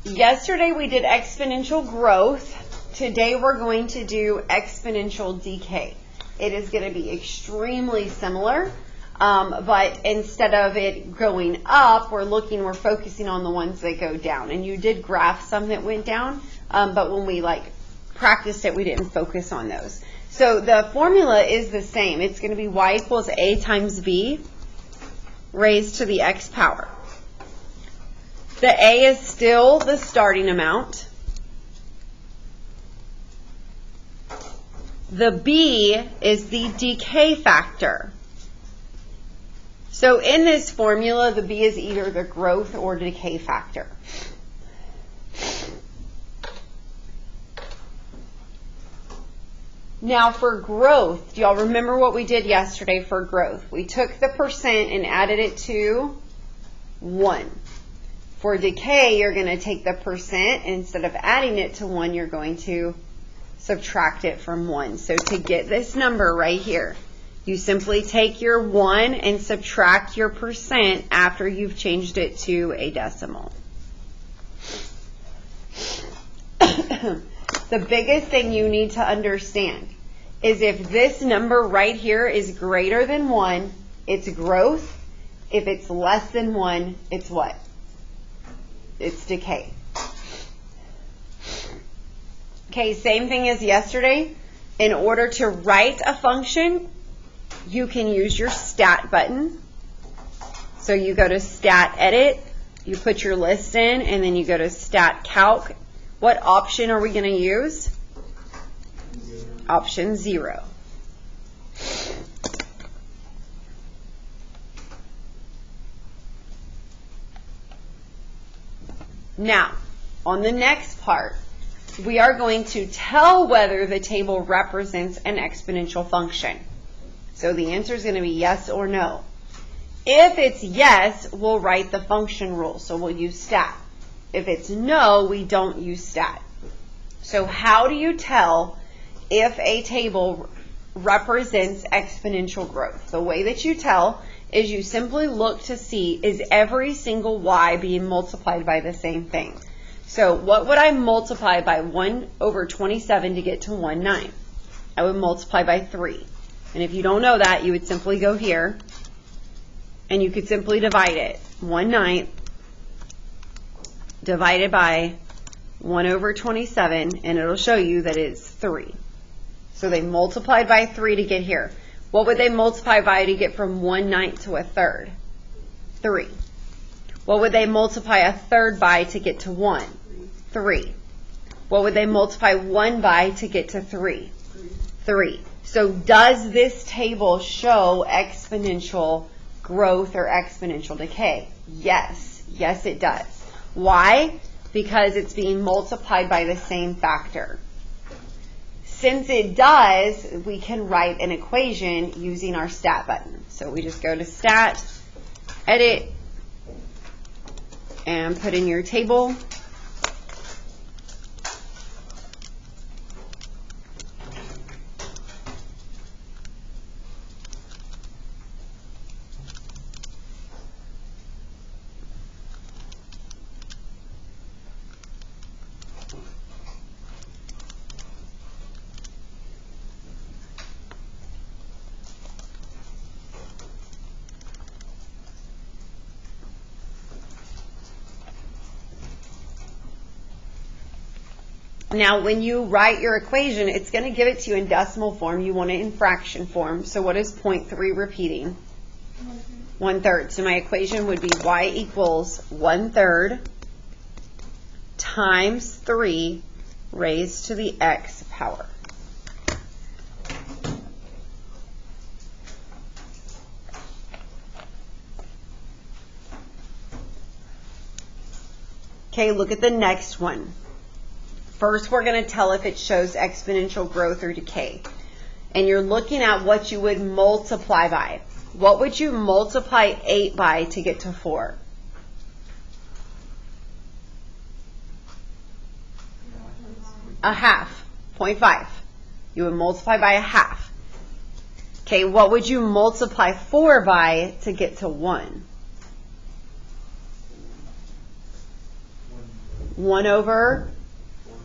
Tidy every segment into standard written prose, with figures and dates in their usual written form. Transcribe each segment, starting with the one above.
Yesterday we did exponential growth. Today we're going to do exponential decay. It is going to be extremely similar, but instead of it going up, we're focusing on the ones that go down. And you did graph some that went down, but when we practiced it, we didn't focus on those. So the formula is the same. It's going to be y equals a times b raised to the x power. The a is still the starting amount. The b is the decay factor. So in this formula, the b is either the growth or decay factor. Now for growth, do y'all remember what we did yesterday for growth? We took the percent and added it to 1. For decay, you're going to take the percent, and instead of adding it to 1, you're going to subtract it from 1. So to get this number right here, you simply take your 1 and subtract your percent after you've changed it to a decimal. The biggest thing you need to understand is if this number right here is greater than 1, it's growth. If it's less than 1, it's what? It's decay. Okay, same thing as yesterday. In order to write a function, you can use your stat button. So you go to stat edit, you put your list in, and then you go to stat calc. What option are we going to use? Option 0. Now, on the next part, we are going to tell whether the table represents an exponential function. So the answer is going to be yes or no. If it's yes, we'll write the function rule, so we'll use stat. If it's no, we don't use stat. So how do you tell if a table represents exponential growth? The way that you tell is you simply look to see, is every single y being multiplied by the same thing? So what would I multiply by 1 over 27 to get to 1/9? I would multiply by 3. And if you don't know that, you would simply go here, and you could simply divide it. 1/9 divided by 1 over 27, and it'll show you that it's 3. So they multiplied by 3 to get here. What would they multiply by to get from 1/9 to a third? 3. What would they multiply a third by to get to 1? 3. What would they multiply 1 by to get to 3? 3. So does this table show exponential growth or exponential decay? Yes. Yes, it does. Why? Because it's being multiplied by the same factor. Since it does, we can write an equation using our stat button. So we just go to stat, edit, and put in your table. Now, when you write your equation, it's going to give it to you in decimal form. You want it in fraction form. So what is 0.3 repeating? 1/3. So my equation would be y equals 1/3 times 3 raised to the x power. Okay, look at the next one. First, we're going to tell if it shows exponential growth or decay. And you're looking at what you would multiply by. What would you multiply 8 by to get to 4? A half, 0.5. You would multiply by a half. Okay, what would you multiply 4 by to get to 1? 1 over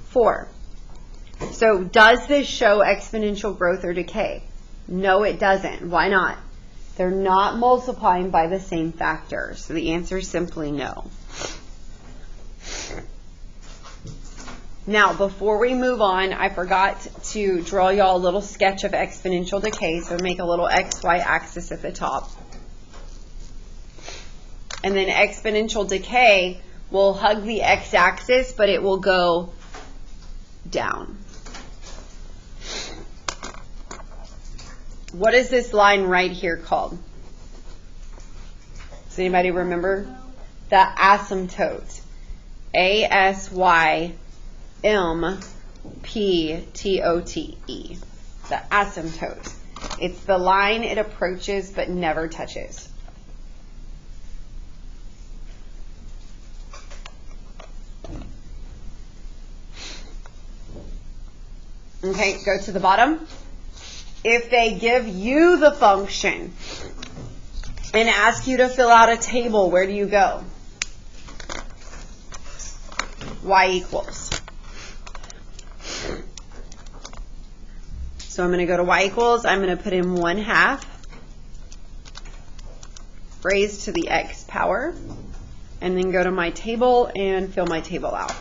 4. So does this show exponential growth or decay? No, it doesn't. Why not? They're not multiplying by the same factor. So the answer is simply no. Now, before we move on, I forgot to draw y'all a little sketch of exponential decay. So make a little XY axis at the top. And then exponential decay will hug the x-axis, but it will go down. What is this line right here called? Does anybody remember? The asymptote. A-S-Y-M-P-T-O-T-E. The asymptote. It's the line it approaches but never touches. Okay, go to the bottom. If they give you the function and ask you to fill out a table, where do you go? Y equals. So I'm going to go to y equals. I'm going to put in 1/2 raised to the x power, and then go to my table and fill my table out.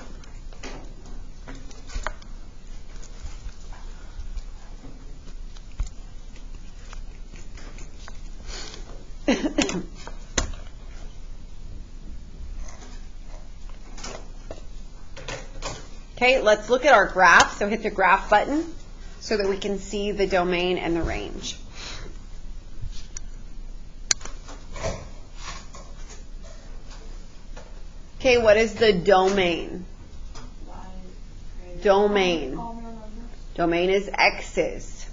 Okay, let's look at our graph. So hit the graph button so that we can see the domain and the range. Okay, what is the domain? Domain. Domain is x's.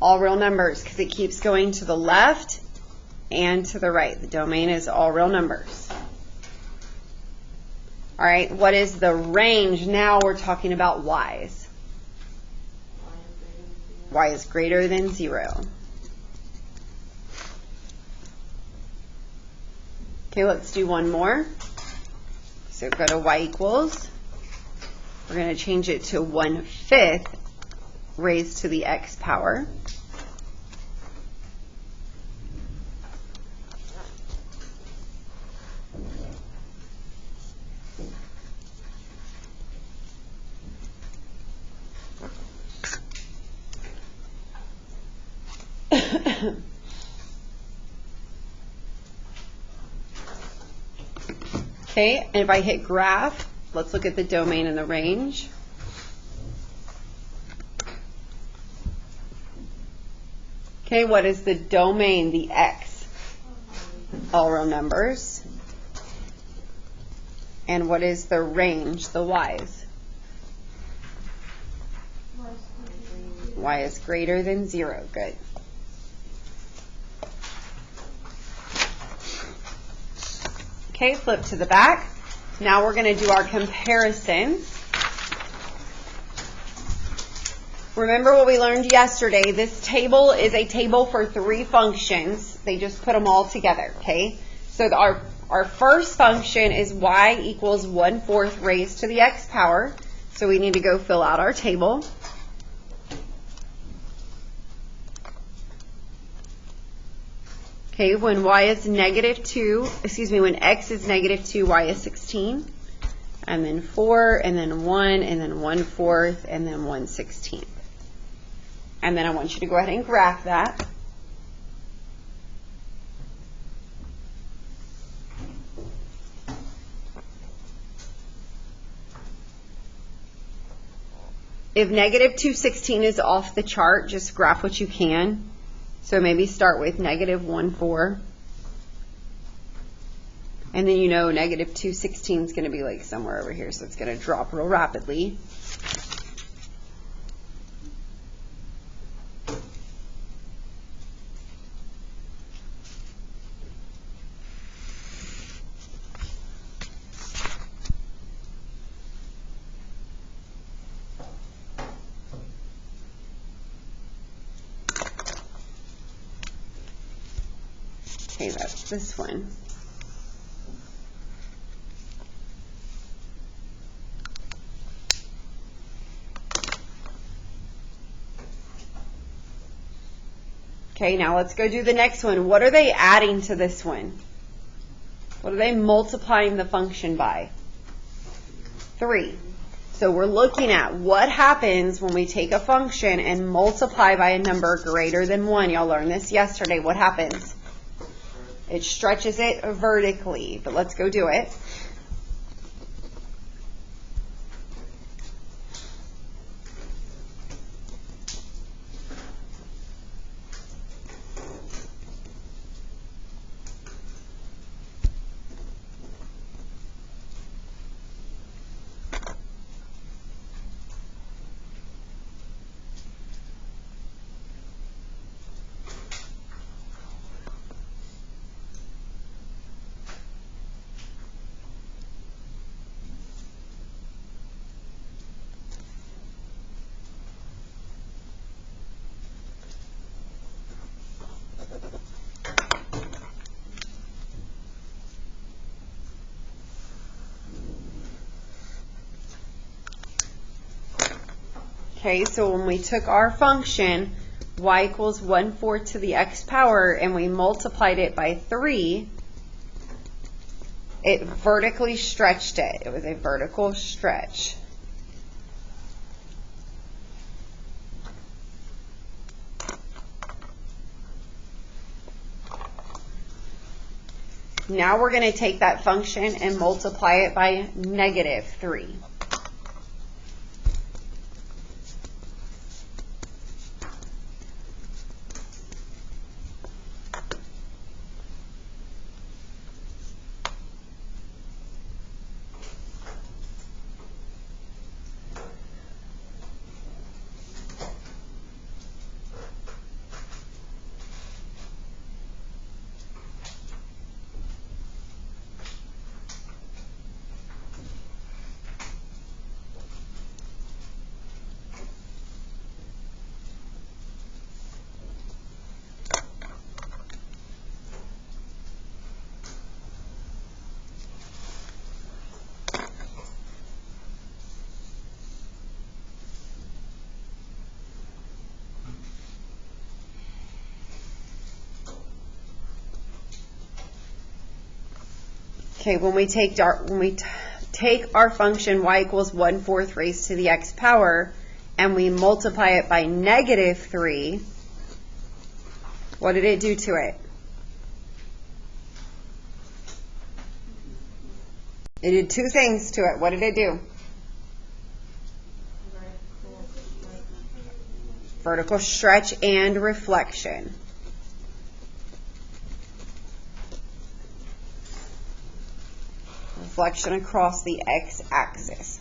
All real numbers, because it keeps going to the left and to the right. The domain is all real numbers. All right, what is the range? Now we're talking about y's. Y is greater than 0. Okay, let's do one more. So go to y equals. We're going to change it to 1/5 raised to the x power. Okay, and if I hit graph, let's look at the domain and the range. Okay, what is the domain, the x? All real numbers. And what is the range, the y's? Y is greater than 0. Good. Okay, flip to the back. Now we're going to do our comparisons. Remember what we learned yesterday. This table is a table for 3 functions. They just put them all together, okay? So our first function is y equals 1/4 raised to the x power. So we need to go fill out our table. Okay, when y is -2, when x is -2, y is 16, and then 4, and then 1, and then 1/4, and then 1/16. And then I want you to go ahead and graph that. If -216 is off the chart, just graph what you can. So maybe start with -1/4. And then you know -216 is going to be like somewhere over here, so it's going to drop real rapidly. Okay, that's this one. Okay, now let's go do the next one. What are they adding to this one? What are they multiplying the function by? 3. So we're looking at what happens when we take a function and multiply by a number greater than 1. Y'all learned this yesterday. What happens? It stretches it vertically. But let's go do it. Okay, so when we took our function, y equals 1/4 to the x power, and we multiplied it by 3, it vertically stretched it. It was a vertical stretch. Now we're going to take that function and multiply it by -3. Okay, when we take our function y equals 1/4 raised to the x power and we multiply it by -3, what did it do to it? It did two things to it. What did it do? Vertical stretch and reflection. Reflection across the x-axis.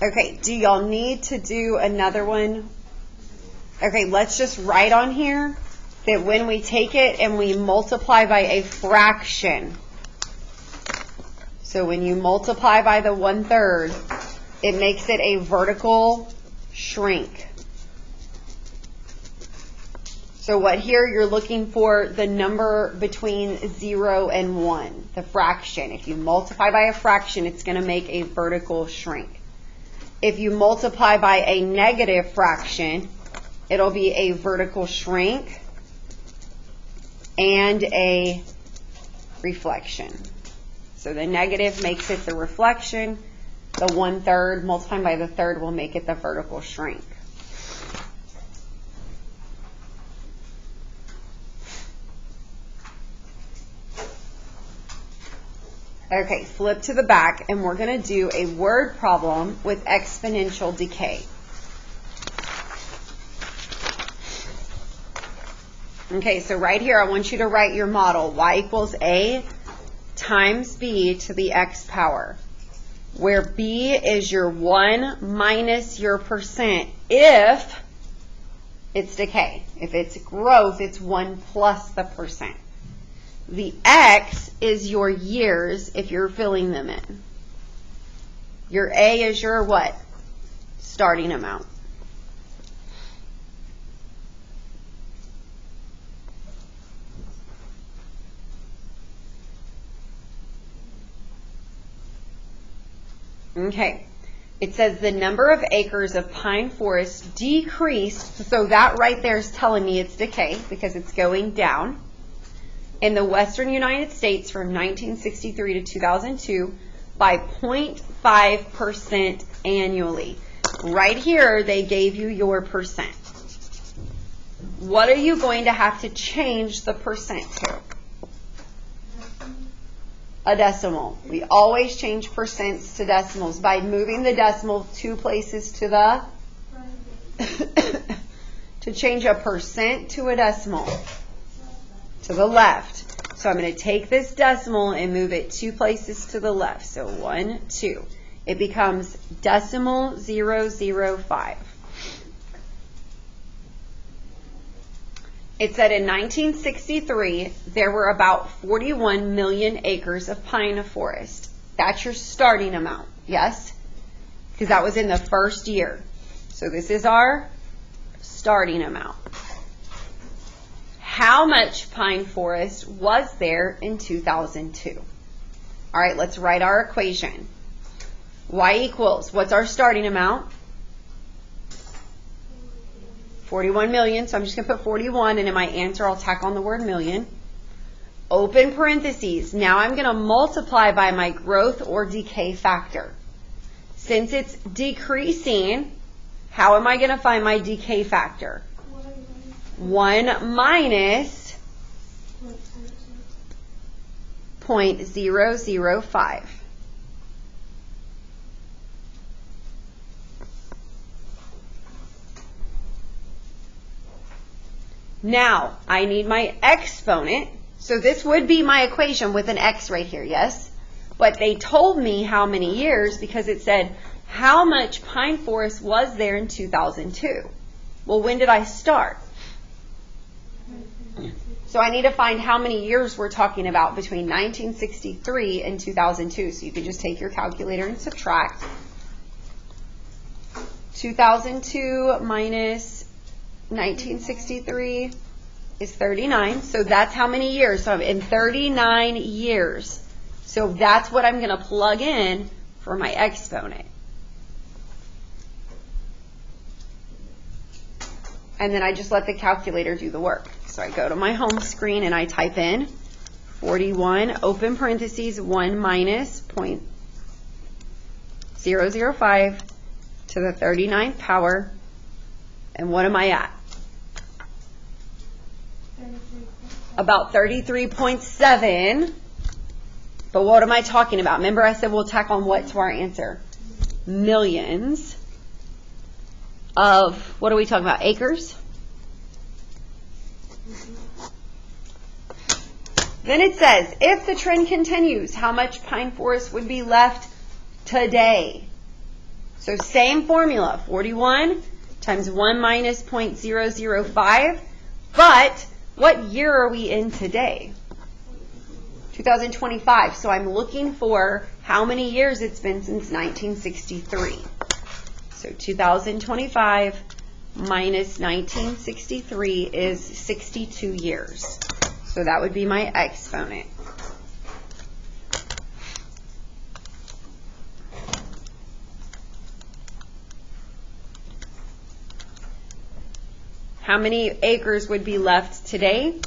Okay, do y'all need to do another one? Okay, let's just write on here that when we take it and we multiply by a fraction, so when you multiply by the 1/3, it makes it a vertical shrink. So what here, you're looking for the number between 0 and 1, the fraction. If you multiply by a fraction, it's going to make a vertical shrink. If you multiply by a negative fraction, it'll be a vertical shrink and a reflection. So the negative makes it the reflection. The 1/3 multiplying by the 1/3 will make it the vertical shrink. Okay, flip to the back, and we're going to do a word problem with exponential decay. Okay, so right here, I want you to write your model. Y equals A times B to the x power, where B is your 1 minus your percent if it's decay. If it's growth, it's 1 plus the percent. The x is your years if you're filling them in. Your A is your what? Starting amount. Okay. It says the number of acres of pine forest decreased, so that right there is telling me it's decay because it's going down, in the western United States from 1963 to 2002 by 0.5% annually. Right here, they gave you your percent. What are you going to have to change the percent to? A decimal. We always change percents to decimals by moving the decimal 2 places to the to change a percent to a decimal to the left. So I'm going to take this decimal and move it 2 places to the left. So 1, 2. It becomes decimal 005. It said in 1963, there were about 41 million acres of pine forest. That's your starting amount, yes? Because that was in the first year. So this is our starting amount. How much pine forest was there in 2002? All right, let's write our equation. Y equals, what's our starting amount? 41 million, so I'm just going to put 41, and in my answer I'll tack on the word million. Open parentheses. Now I'm going to multiply by my growth or decay factor. Since it's decreasing, how am I going to find my decay factor? 1 minus 0.005. Now, I need my exponent. So this would be my equation with an x right here, yes? But they told me how many years because it said, how much pine forest was there in 2002? Well, when did I start? So I need to find how many years we're talking about between 1963 and 2002. So you can just take your calculator and subtract. 2002 minus 1963 is 39. So that's how many years? So I'm in 39 years. So that's what I'm going to plug in for my exponent. And then I just let the calculator do the work. So I go to my home screen and I type in 41, open parentheses, 1 minus 0.005 to the 39th power. And what am I at? About 33.7. But what am I talking about? Remember I said we'll tack on what to our answer? Millions of, what are we talking about, acres? Then it says, if the trend continues, how much pine forest would be left today? So same formula, 41 times 1 minus 0.005. But what year are we in today? 2025. So I'm looking for how many years it's been since 1963. So 2025 minus 1963 is 62 years. So that would be my exponent. How many acres would be left today?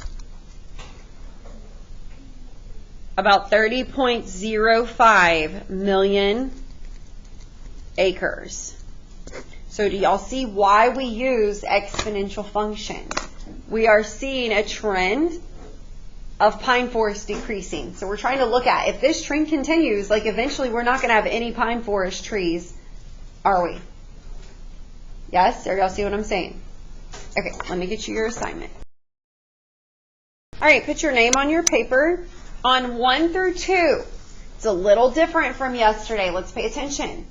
About 30.05 million acres. So do y'all see why we use exponential functions? We are seeing a trend of pine forest decreasing. So we're trying to look at, if this trend continues, like eventually we're not going to have any pine forest trees, are we? Yes? Or y'all see what I'm saying? Okay, let me get you your assignment. All right, put your name on your paper. On 1 through 2, it's a little different from yesterday. Let's pay attention.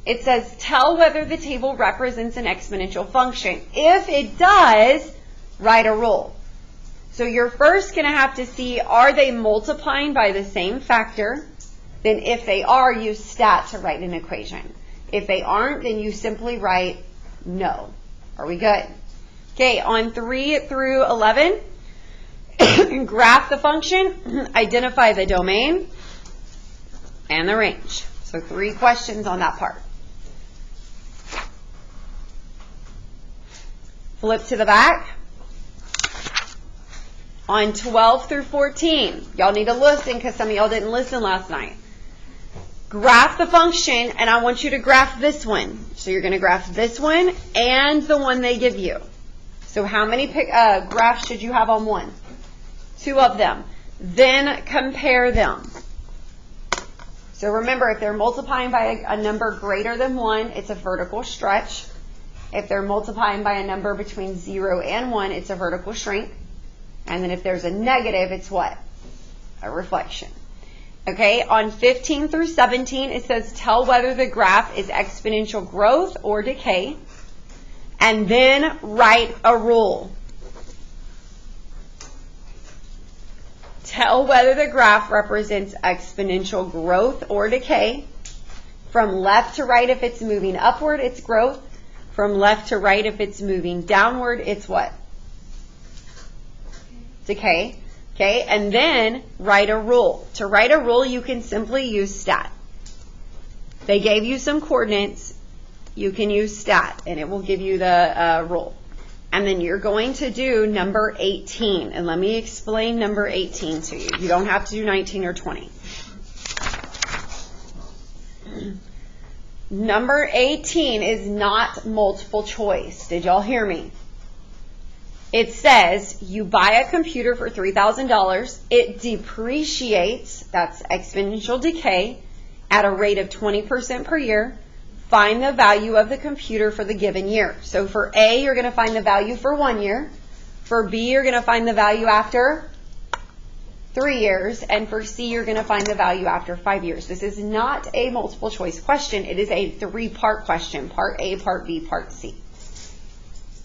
It says, tell whether the table represents an exponential function. If it does, write a rule. So you're first going to have to see, are they multiplying by the same factor? Then if they are, use stat to write an equation. If they aren't, then you simply write no. Are we good? Okay, on 3 through 11, graph the function, identify the domain and the range. So 3 questions on that part. Flip to the back. On 12 through 14, y'all need to listen because some of y'all didn't listen last night. Graph the function, and I want you to graph this one. So you're going to graph this one and the one they give you. So how many graphs should you have on one? 2 of them. Then compare them. So remember, if they're multiplying by a number greater than 1, it's a vertical stretch. If they're multiplying by a number between 0 and 1, it's a vertical shrink. And then if there's a negative, it's what? A reflection. Okay, on 15 through 17, it says tell whether the graph is exponential growth or decay. And then write a rule. Tell whether the graph represents exponential growth or decay. From left to right, if it's moving upward, it's growth. From left to right, if it's moving downward, it's what? Decay. Okay, and then write a rule. To write a rule, you can simply use stat. They gave you some coordinates. You can use stat, and it will give you the rule. And then you're going to do number 18. And let me explain number 18 to you. You don't have to do 19 or 20. Number 18 is not multiple choice. Did y'all hear me? It says you buy a computer for $3,000. It depreciates, that's exponential decay, at a rate of 20% per year. Find the value of the computer for the given year. So for A, you're going to find the value for 1 year. For B, you're going to find the value after 3 years. And for C, you're going to find the value after 5 years. This is not a multiple choice question. It is a 3-part question. Part A, Part B, Part C.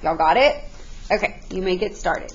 Y'all got it? Okay, you may get started.